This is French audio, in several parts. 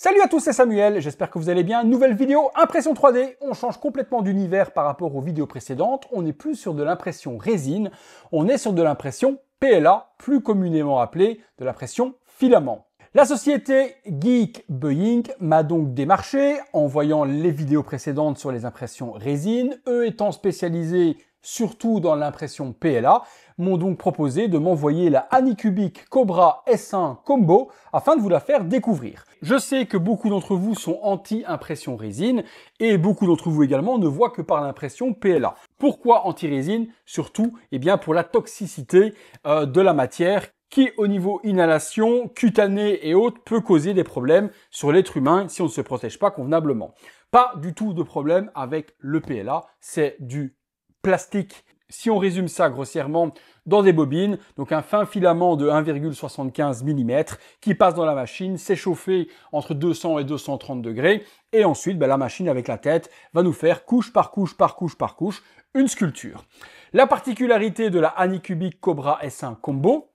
Salut à tous, c'est Samuel, j'espère que vous allez bien. Nouvelle vidéo, impression 3D. On change complètement d'univers par rapport aux vidéos précédentes. On n'est plus sur de l'impression résine, on est sur de l'impression PLA, plus communément appelée de l'impression filament. La société Geekbuying m'a donc démarché en voyant les vidéos précédentes sur les impressions résine. Eux étant spécialisés surtout dans l'impression PLA, m'ont donc proposé de m'envoyer la Anycubic Cobra S1 Combo afin de vous la faire découvrir. Je sais que beaucoup d'entre vous sont anti-impression résine et beaucoup d'entre vous également ne voient que par l'impression PLA. Pourquoi anti-résine? Surtout, pour la toxicité de la matière qui, au niveau inhalation, cutanée et autres, peut causer des problèmes sur l'être humain si on ne se protège pas convenablement. Pas du tout de problème avec le PLA, c'est du plastique. Si on résume ça grossièrement, dans des bobines, donc un fin filament de 1,75 mm qui passe dans la machine, c'est chauffé entre 200 et 230 degrés, et ensuite la machine avec la tête va nous faire couche par couche par couche par couche une sculpture. La particularité de la Anycubic Cobra S1 Combo,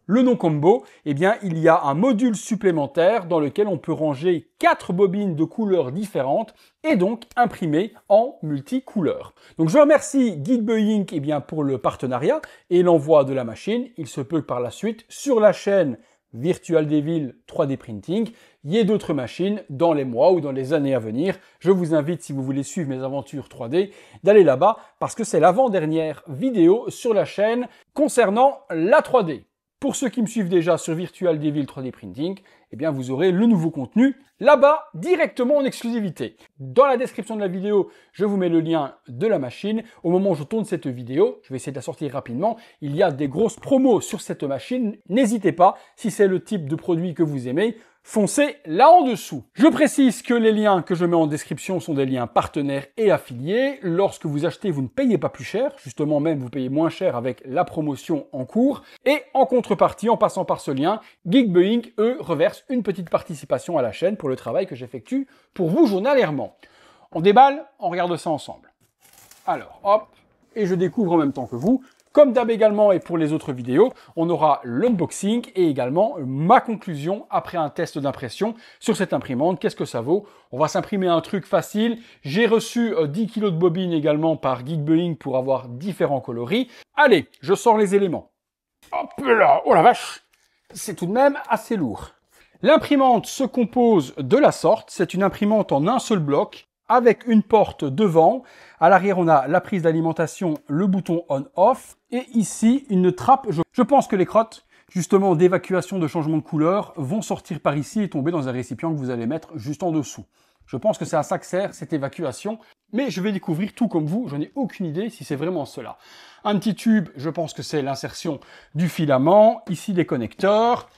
le nom Combo, il y a un module supplémentaire dans lequel on peut ranger 4 bobines de couleurs différentes et donc imprimer en multicouleurs. Donc je remercie Geekbuying pour le partenariat et l'envoi de la machine. Il se peut que par la suite, sur la chaîne Virtual Devil 3D Printing, il y ait d'autres machines dans les mois ou dans les années à venir. Je vous invite, si vous voulez suivre mes aventures 3D, d'aller là-bas parce que c'est l'avant-dernière vidéo sur la chaîne concernant la 3D. Pour ceux qui me suivent déjà sur Virtual Devil 3D Printing, vous aurez le nouveau contenu là-bas, directement en exclusivité. Dans la description de la vidéo, je vous mets le lien de la machine. Au moment où je tourne cette vidéo, je vais essayer de la sortir rapidement, il y a des grosses promos sur cette machine. N'hésitez pas, si c'est le type de produit que vous aimez, foncez là en dessous. Je précise que les liens que je mets en description sont des liens partenaires et affiliés. Lorsque vous achetez, vous ne payez pas plus cher. Justement même, vous payez moins cher avec la promotion en cours. Et en contrepartie, en passant par ce lien, Geekbuying, eux, reversent une petite participation à la chaîne pour le travail que j'effectue pour vous journalièrement. On déballe, on regarde ça ensemble. Alors, hop, et je découvre en même temps que vous. Comme d'hab également et pour les autres vidéos, on aura l'unboxing et également ma conclusion après un test d'impression sur cette imprimante. Qu'est-ce que ça vaut? On va s'imprimer un truc facile. J'ai reçu 10 kg de bobines également par Geekbuying pour avoir différents coloris. Allez, je sors les éléments. Hop là, oh la vache, c'est tout de même assez lourd. L'imprimante se compose de la sorte. C'est une imprimante en un seul bloc, avec une porte devant. À l'arrière, on a la prise d'alimentation, le bouton on-off. Et ici, une trappe. Je pense que les crottes, justement, d'évacuation de changement de couleur, vont sortir par ici et tomber dans un récipient que vous allez mettre juste en dessous. Je pense que c'est à ça que sert cette évacuation. Mais je vais découvrir tout comme vous. Je n'ai aucune idée si c'est vraiment cela. Un petit tube, je pense que c'est l'insertion du filament. Ici, les connecteurs.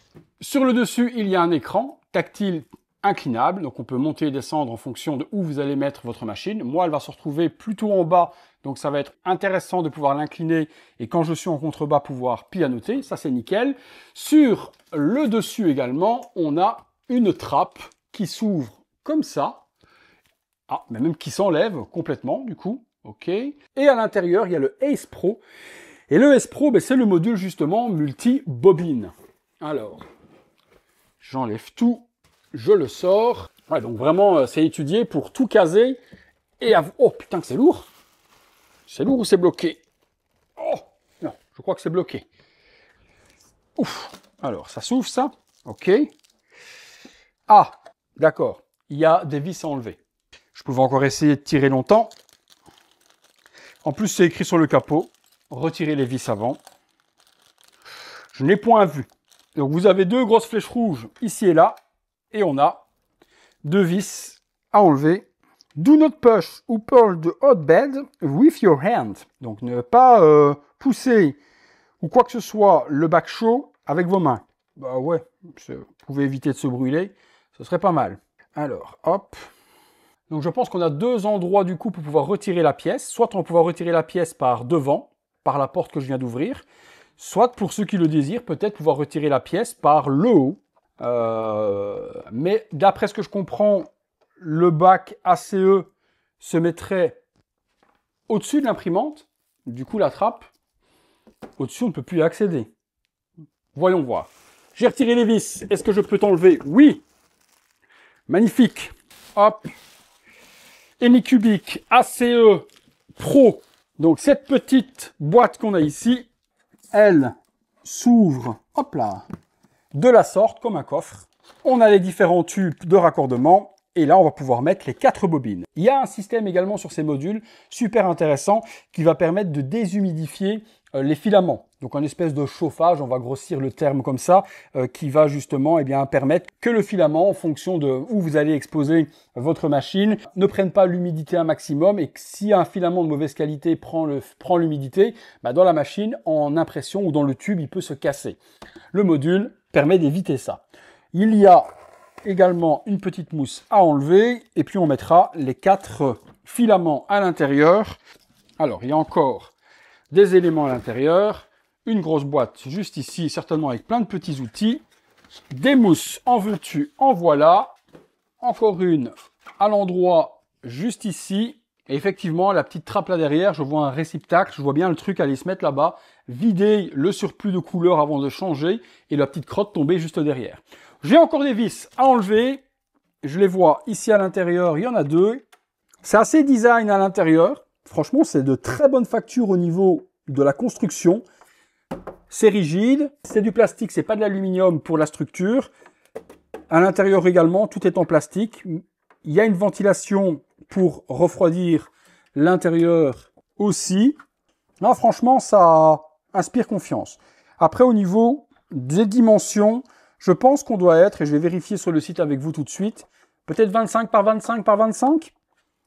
Sur le dessus, il y a un écran tactile inclinable, donc on peut monter et descendre en fonction de où vous allez mettre votre machine. Moi, elle va se retrouver plutôt en bas, donc ça va être intéressant de pouvoir l'incliner et quand je suis en contrebas, pouvoir pianoter, ça c'est nickel. Sur le dessus également, on a une trappe qui s'ouvre comme ça, mais même qui s'enlève complètement du coup, ok. Et à l'intérieur, il y a le Ace Pro, et le Ace Pro, c'est le module justement multi-bobine. Alors, j'enlève tout. Je le sors. Ouais, donc vraiment, c'est étudié pour tout caser. Et oh putain que c'est lourd. C'est lourd ou c'est bloqué? Oh non, je crois que c'est bloqué. Ouf. Alors, ça s'ouvre ça. Ok. Ah, d'accord. Il y a des vis à enlever. Je pouvais encore essayer de tirer longtemps. En plus, c'est écrit sur le capot. Retirez les vis avant. Je n'ai point vu. Donc, vous avez deux grosses flèches rouges ici et là. Et on a deux vis à enlever. Do not push ou pull the hotbed with your hand. Donc ne pas pousser ou quoi que ce soit le bac chaud avec vos mains. Bah ouais, vous pouvez éviter de se brûler, ce serait pas mal. Alors, hop. Donc je pense qu'on a deux endroits du coup pour pouvoir retirer la pièce. Soit on va pouvoir retirer la pièce par devant, par la porte que je viens d'ouvrir. Soit pour ceux qui le désirent, peut-être pouvoir retirer la pièce par le haut. Mais d'après ce que je comprends, le bac ACE se mettrait au-dessus de l'imprimante. Du coup, la trappe, au-dessus, on ne peut plus y accéder. Voyons voir. J'ai retiré les vis. Est-ce que je peux t'enlever? Oui. Magnifique. Hop. Anycubic ACE Pro. Donc cette petite boîte qu'on a ici, elle s'ouvre, hop là, de la sorte, comme un coffre. On a les différents tubes de raccordement. Et là, on va pouvoir mettre les 4 bobines. Il y a un système également sur ces modules, super intéressant, qui va permettre de déshumidifier les filaments. Donc, un espèce de chauffage, on va grossir le terme comme ça, qui va justement permettre que le filament, en fonction de où vous allez exposer votre machine, ne prenne pas l'humidité un maximum et que si un filament de mauvaise qualité prend l'humidité, dans la machine, en impression ou dans le tube, il peut se casser. Le module permet d'éviter ça. Il y a également une petite mousse à enlever et puis on mettra les 4 filaments à l'intérieur. Alors, il y a encore des éléments à l'intérieur, une grosse boîte juste ici, certainement avec plein de petits outils, des mousses en veux-tu, en voilà, encore une à l'endroit juste ici, et effectivement la petite trappe là derrière, je vois un réceptacle, je vois bien le truc aller se mettre là-bas, vider le surplus de couleur avant de changer, et la petite crotte tomber juste derrière. J'ai encore des vis à enlever, je les vois ici à l'intérieur, il y en a 2, c'est assez design à l'intérieur, franchement c'est de très bonne facture au niveau de la construction, c'est rigide, c'est du plastique, c'est pas de l'aluminium pour la structure, à l'intérieur également, tout est en plastique, il y a une ventilation pour refroidir l'intérieur aussi, non, franchement ça inspire confiance. Après au niveau des dimensions, je pense qu'on doit être, et je vais vérifier sur le site avec vous tout de suite, peut-être 25 par 25 par 25,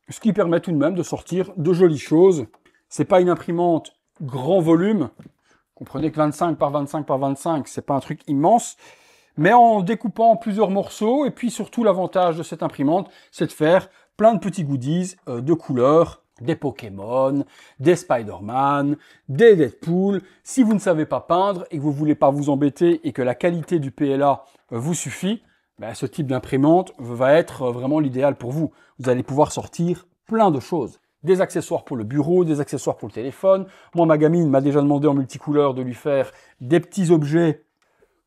ce qui permet tout de même de sortir de jolies choses. C'est pas une imprimante grand volume, comprenez que 25 par 25 par 25, c'est pas un truc immense, mais en découpant en plusieurs morceaux, et puis surtout l'avantage de cette imprimante, c'est de faire plein de petits goodies de couleurs, des Pokémon, des Spider-Man, des Deadpool. Si vous ne savez pas peindre et que vous ne voulez pas vous embêter et que la qualité du PLA vous suffit, ce type d'imprimante va être vraiment l'idéal pour vous. Vous allez pouvoir sortir plein de choses. Des accessoires pour le bureau, des accessoires pour le téléphone. Moi, ma gamine m'a déjà demandé en multicouleur de lui faire des petits objets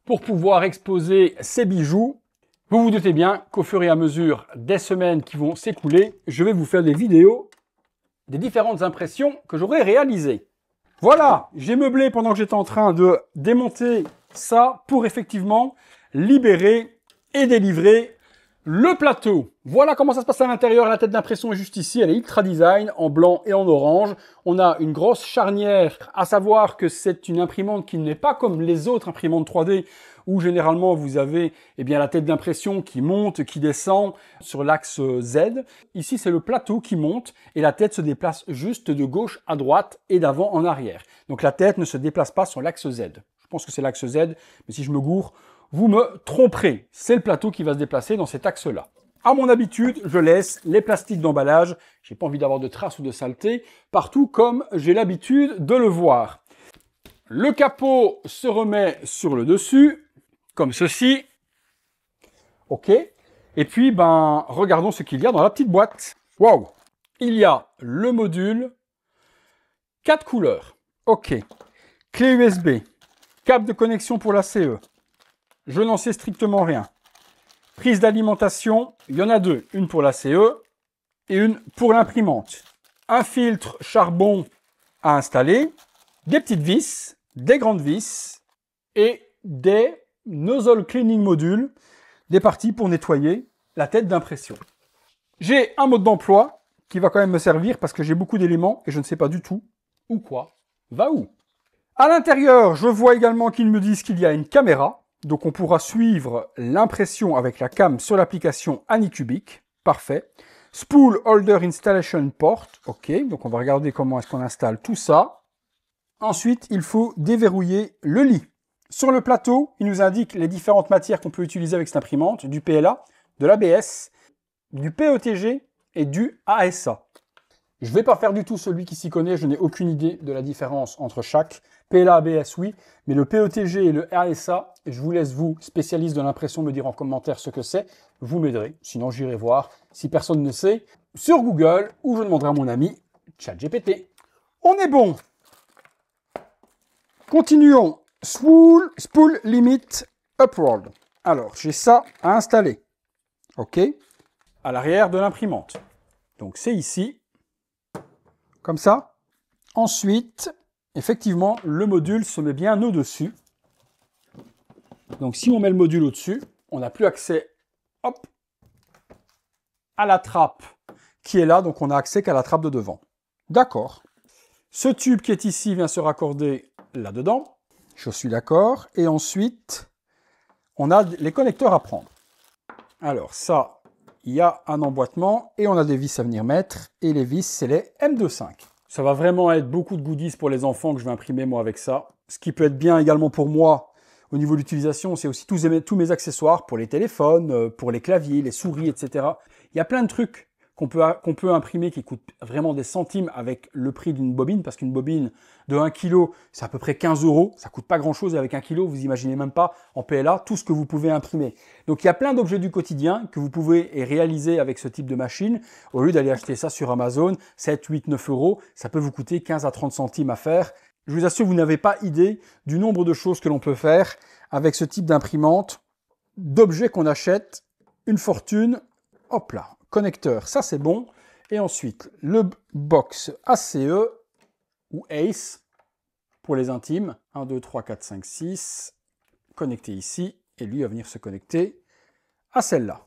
pour pouvoir exposer ses bijoux. Vous vous doutez bien qu'au fur et à mesure des semaines qui vont s'écouler, je vais vous faire des vidéos des différentes impressions que j'aurais réalisées. Voilà, j'ai meublé pendant que j'étais en train de démonter ça pour effectivement libérer et délivrer le plateau. Voilà comment ça se passe à l'intérieur. La tête d'impression est juste ici, elle est ultra design en blanc et en orange. On a une grosse charnière, à savoir que c'est une imprimante qui n'est pas comme les autres imprimantes 3D où généralement vous avez la tête d'impression qui monte, qui descend sur l'axe Z. Ici, c'est le plateau qui monte et la tête se déplace juste de gauche à droite et d'avant en arrière. Donc la tête ne se déplace pas sur l'axe Z. Je pense que c'est l'axe Z, mais si je me gourre, vous me tromperez. C'est le plateau qui va se déplacer dans cet axe-là. À mon habitude, je laisse les plastiques d'emballage. J'ai pas envie d'avoir de traces ou de saleté partout comme j'ai l'habitude de le voir. Le capot se remet sur le dessus, comme ceci. OK. Et puis, regardons ce qu'il y a dans la petite boîte. Waouh! Il y a le module, 4 couleurs. OK. Clé USB, câble de connexion pour la CE. Je n'en sais strictement rien. Prise d'alimentation, il y en a 2. Une pour la CE et une pour l'imprimante. Un filtre charbon à installer, des petites vis, des grandes vis et des nozzle cleaning module, des parties pour nettoyer la tête d'impression. J'ai un mode d'emploi qui va quand même me servir parce que j'ai beaucoup d'éléments et je ne sais pas du tout où quoi va où. À l'intérieur, je vois également qu'ils me disent qu'il y a une caméra. Donc on pourra suivre l'impression avec la cam sur l'application Anycubic. Parfait. Spool Holder Installation Port. OK, donc on va regarder comment est-ce qu'on installe tout ça. Ensuite, il faut déverrouiller le lit. Sur le plateau, il nous indique les différentes matières qu'on peut utiliser avec cette imprimante, du PLA, de l'ABS, du PETG et du ASA. Je ne vais pas faire du tout celui qui s'y connaît, je n'ai aucune idée de la différence entre chaque. PLA, ABS, oui, mais le PETG et le ASA, je vous laisse, vous, spécialistes de l'impression, me dire en commentaire ce que c'est. Vous m'aiderez, sinon j'irai voir, si personne ne sait, sur Google, ou je demanderai à mon ami ChatGPT. On est bon. Continuons. Spool Limit Upward. Alors, j'ai ça à installer. OK, à l'arrière de l'imprimante. Donc c'est ici, comme ça. Ensuite, effectivement, le module se met bien au-dessus. Donc si on met le module au-dessus, on n'a plus accès, hop, à la trappe qui est là, donc on n'a accès qu'à la trappe de devant. D'accord. Ce tube qui est ici vient se raccorder là-dedans. Je suis d'accord. Et ensuite, on a les connecteurs à prendre. Alors ça, il y a un emboîtement et on a des vis à venir mettre. Et les vis, c'est les M25. Ça va vraiment être beaucoup de goodies pour les enfants que je vais imprimer moi avec ça. Ce qui peut être bien également pour moi au niveau de l'utilisation, c'est aussi tous mes accessoires pour les téléphones, pour les claviers, les souris, etc. Il y a plein de trucs qu'on peut imprimer qui coûtent vraiment des centimes avec le prix d'une bobine, parce qu'une bobine de 1 kg, c'est à peu près 15 €. Ça coûte pas grand-chose, et avec 1 kg, vous imaginez même pas en PLA tout ce que vous pouvez imprimer. Donc il y a plein d'objets du quotidien que vous pouvez réaliser avec ce type de machine. Au lieu d'aller acheter ça sur Amazon, 7, 8, 9 €, ça peut vous coûter 15 à 30 centimes à faire. Je vous assure, vous n'avez pas idée du nombre de choses que l'on peut faire avec ce type d'imprimante, d'objets qu'on achète, une fortune. Hop là, connecteur, ça c'est bon. Et ensuite, le box ACE ou ACE pour les intimes. 1, 2, 3, 4, 5, 6. Connecté ici. Et lui va venir se connecter à celle-là.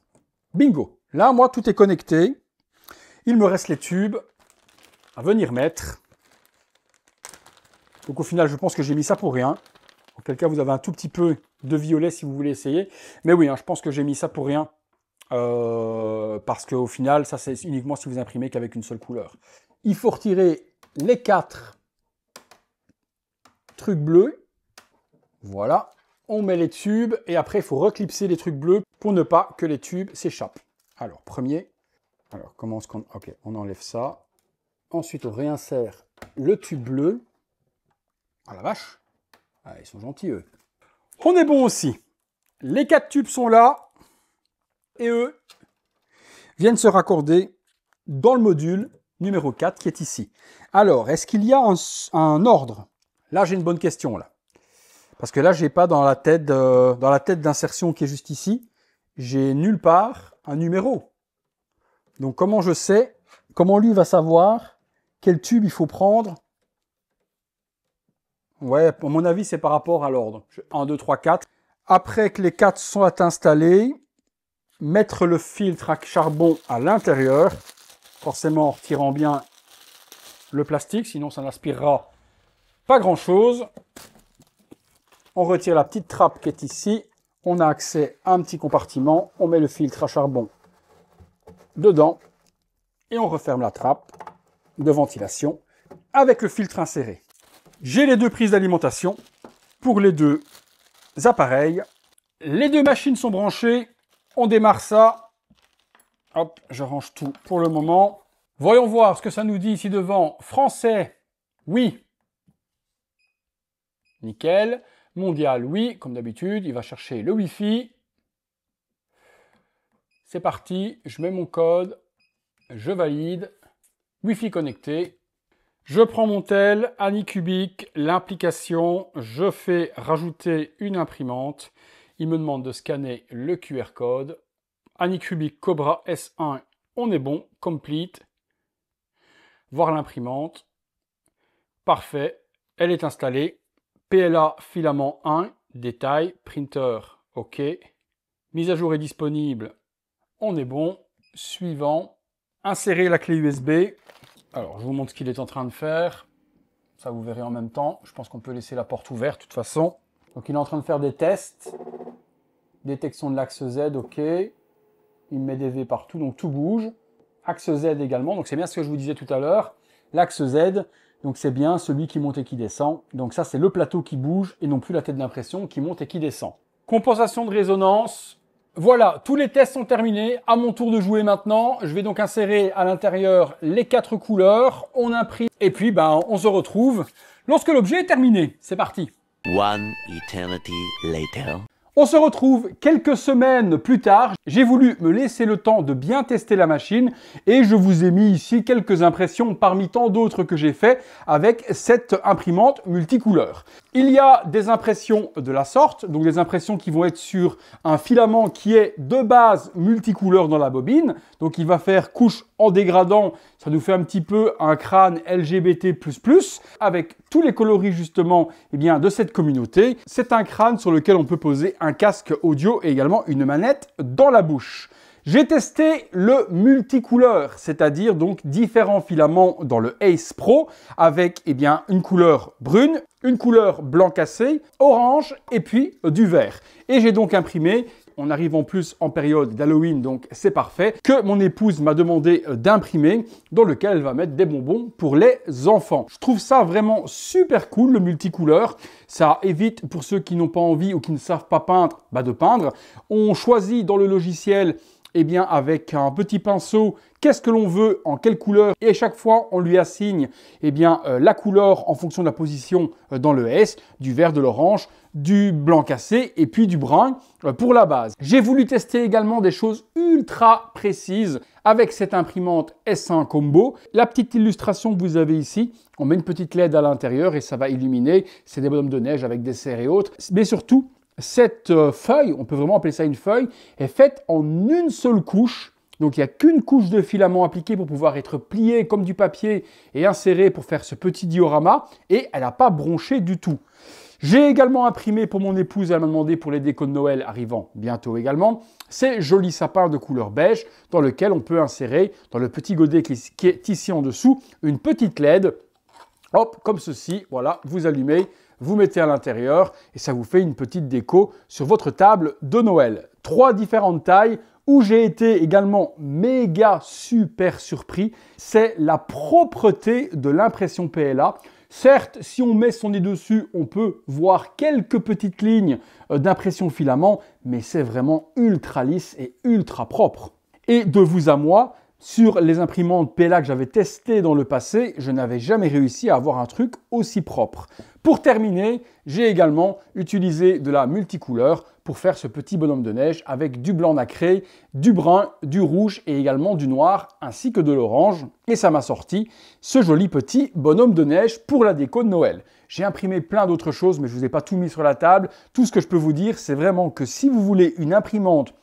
Bingo. Là, moi, tout est connecté. Il me reste les tubes à venir mettre. Donc au final, je pense que j'ai mis ça pour rien. Auquel cas, vous avez un tout petit peu de violet si vous voulez essayer. Mais oui, hein, je pense que j'ai mis ça pour rien. Parce qu'au final, ça c'est uniquement si vous imprimez qu'avec une seule couleur. Il faut retirer les 4 trucs bleus. Voilà. On met les tubes et après, il faut reclipser les trucs bleus pour ne pas que les tubes s'échappent. Alors, premier. Alors, comment est-ce qu'on... Ok, on enlève ça. Ensuite, on réinsère le tube bleu. Ah la vache. Ah, ils sont gentils, eux. On est bon aussi. Les 4 tubes sont là. Et eux viennent se raccorder dans le module numéro 4 qui est ici. Alors, est-ce qu'il y a un ordre? Là, j'ai une bonne question, là. Parce que là, je n'ai pas dans la tête d'insertion qui est juste ici, j'ai nulle part un numéro. Donc, comment je sais, comment lui va savoir quel tube il faut prendre? Ouais, à mon avis, c'est par rapport à l'ordre. 1, 2, 3, 4. Après que les 4 sont installés, mettre le filtre à charbon à l'intérieur, forcément en retirant bien le plastique, sinon ça n'aspirera pas grand-chose. On retire la petite trappe qui est ici, on a accès à un petit compartiment, on met le filtre à charbon dedans et on referme la trappe de ventilation avec le filtre inséré. J'ai les 2 prises d'alimentation pour les 2 appareils. Les 2 machines sont branchées. On démarre ça. Hop, je range tout pour le moment. Voyons voir ce que ça nous dit ici devant. Français, oui. Nickel. Mondial, oui, comme d'habitude. Il va chercher le Wi-Fi. C'est parti. Je mets mon code. Je valide. Wi-Fi connecté. Je prends mon tel, Anycubic, l'implication. Je fais rajouter une imprimante. Il me demande de scanner le QR code. Anycubic Cobra S1, on est bon. Complete. Voir l'imprimante. Parfait. Elle est installée. PLA filament 1. Détail. Printer. OK. Mise à jour est disponible. On est bon. Suivant. Insérer la clé USB. Alors, je vous montre ce qu'il est en train de faire. Ça, vous verrez en même temps. Je pense qu'on peut laisser la porte ouverte, de toute façon. Donc, il est en train de faire des tests. Détection de l'axe Z, OK. Il met des V partout, donc tout bouge. Axe Z également, donc c'est bien ce que je vous disais tout à l'heure. L'axe Z, donc c'est bien celui qui monte et qui descend. Donc ça, c'est le plateau qui bouge et non plus la tête d'impression qui monte et qui descend. Compensation de résonance. Voilà, tous les tests sont terminés. À mon tour de jouer maintenant. Je vais donc insérer à l'intérieur les 4 couleurs. On imprime et puis on se retrouve lorsque l'objet est terminé. C'est parti. One eternity later. On se retrouve quelques semaines plus tard. J'ai voulu me laisser le temps de bien tester la machine et je vous ai mis ici quelques impressions parmi tant d'autres que j'ai fait avec cette imprimante multicouleur. Il y a des impressions de la sorte, donc des impressions qui vont être sur un filament qui est de base multicouleur dans la bobine. Donc il va faire couche en dégradant, ça nous fait un petit peu un crâne LGBT++, avec tous les coloris justement de cette communauté. C'est un crâne sur lequel on peut poser un casque audio et également une manette dans la bouche. J'ai testé le multicouleur, c'est-à-dire donc différents filaments dans le Ace Pro avec une couleur brune, une couleur blanc cassé, orange et puis du vert. Et j'ai donc imprimé, on arrive en plus en période d'Halloween donc c'est parfait, que mon épouse m'a demandé d'imprimer dans lequel elle va mettre des bonbons pour les enfants. Je trouve ça vraiment super cool le multicouleur, ça évite pour ceux qui n'ont pas envie ou qui ne savent pas peindre, de peindre. On choisit dans le logiciel avec un petit pinceau, qu'est-ce que l'on veut, en quelle couleur, et chaque fois, on lui assigne la couleur en fonction de la position dans le S, du vert, de l'orange, du blanc cassé et puis du brun pour la base. J'ai voulu tester également des choses ultra précises avec cette imprimante S1 Combo. La petite illustration que vous avez ici, on met une petite LED à l'intérieur et ça va illuminer, c'est des bonhommes de neige avec des cerfs et autres, mais surtout, cette feuille, on peut vraiment appeler ça une feuille, est faite en une seule couche. Donc il n'y a qu'une couche de filament appliquée pour pouvoir être pliée comme du papier et insérée pour faire ce petit diorama. Et elle n'a pas bronché du tout. J'ai également imprimé pour mon épouse, elle m'a demandé pour les décos de Noël arrivant bientôt également, ces jolis sapins de couleur beige dans lequel on peut insérer dans le petit godet qui est ici en dessous une petite LED. Hop, comme ceci, voilà, vous allumez. Vous mettez à l'intérieur et ça vous fait une petite déco sur votre table de Noël. 3 différentes tailles où j'ai été également méga super surpris, c'est la propreté de l'impression PLA. Certes, si on met son nez dessus, on peut voir quelques petites lignes d'impression filament, mais c'est vraiment ultra lisse et ultra propre. Et de vous à moi, sur les imprimantes PLA que j'avais testées dans le passé, je n'avais jamais réussi à avoir un truc aussi propre. Pour terminer, j'ai également utilisé de la multicouleur pour faire ce petit bonhomme de neige avec du blanc nacré, du brun, du rouge et également du noir ainsi que de l'orange. Et ça m'a sorti ce joli petit bonhomme de neige pour la déco de Noël. J'ai imprimé plein d'autres choses mais je ne vous ai pas tout mis sur la table. Tout ce que je peux vous dire, c'est vraiment que si vous voulez une imprimante,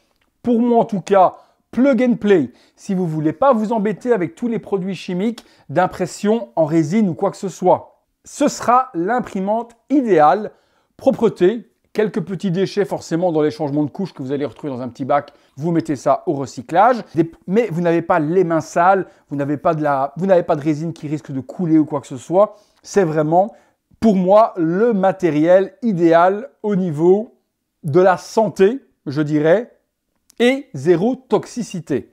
pour moi en tout cas, plug and play, si vous ne voulez pas vous embêter avec tous les produits chimiques d'impression en résine ou quoi que ce soit, ce sera l'imprimante idéale. Propreté, quelques petits déchets forcément dans les changements de couches que vous allez retrouver dans un petit bac, vous mettez ça au recyclage, mais vous n'avez pas les mains sales, vous n'avez pas de résine qui risque de couler ou quoi que ce soit. C'est vraiment, pour moi, le matériel idéal au niveau de la santé, je dirais, et zéro toxicité.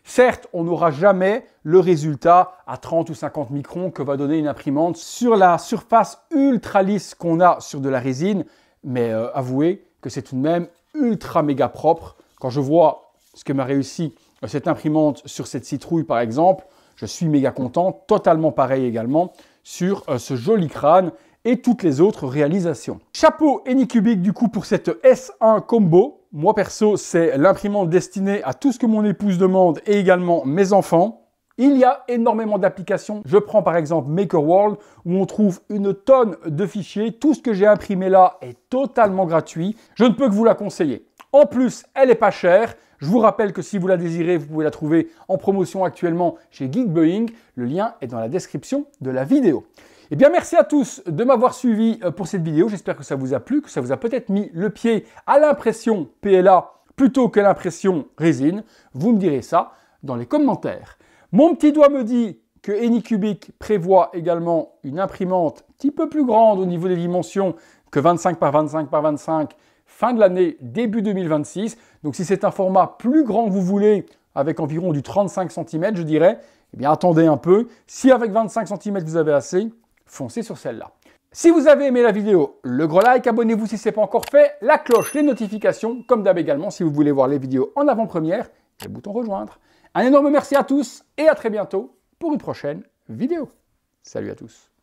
Certes, on n'aura jamais le résultat à 30 ou 50 microns que va donner une imprimante sur la surface ultra lisse qu'on a sur de la résine, mais avouez que c'est tout de même ultra méga propre. Quand je vois ce que m'a réussi cette imprimante sur cette citrouille par exemple, je suis méga content, totalement pareil également sur ce joli crâne et toutes les autres réalisations. Chapeau Anycubic du coup pour cette S1 Combo. Moi perso, c'est l'imprimante destinée à tout ce que mon épouse demande et également mes enfants. Il y a énormément d'applications. Je prends par exemple MakerWorld où on trouve une tonne de fichiers. Tout ce que j'ai imprimé là est totalement gratuit. Je ne peux que vous la conseiller. En plus, elle n'est pas chère. Je vous rappelle que si vous la désirez, vous pouvez la trouver en promotion actuellement chez Geekboeing. Le lien est dans la description de la vidéo. Eh bien, merci à tous de m'avoir suivi pour cette vidéo. J'espère que ça vous a plu, que ça vous a peut-être mis le pied à l'impression PLA plutôt que l'impression résine. Vous me direz ça dans les commentaires. Mon petit doigt me dit que Anycubic prévoit également une imprimante un petit peu plus grande au niveau des dimensions que 25 par 25 par 25 fin de l'année, début 2026. Donc si c'est un format plus grand que vous voulez, avec environ du 35 cm, je dirais, eh bien attendez un peu. Si avec 25 cm vous avez assez, foncez sur celle-là. Si vous avez aimé la vidéo, le gros like, abonnez-vous si ce n'est pas encore fait, la cloche, les notifications, comme d'hab également si vous voulez voir les vidéos en avant-première, le bouton rejoindre. Un énorme merci à tous et à très bientôt pour une prochaine vidéo. Salut à tous.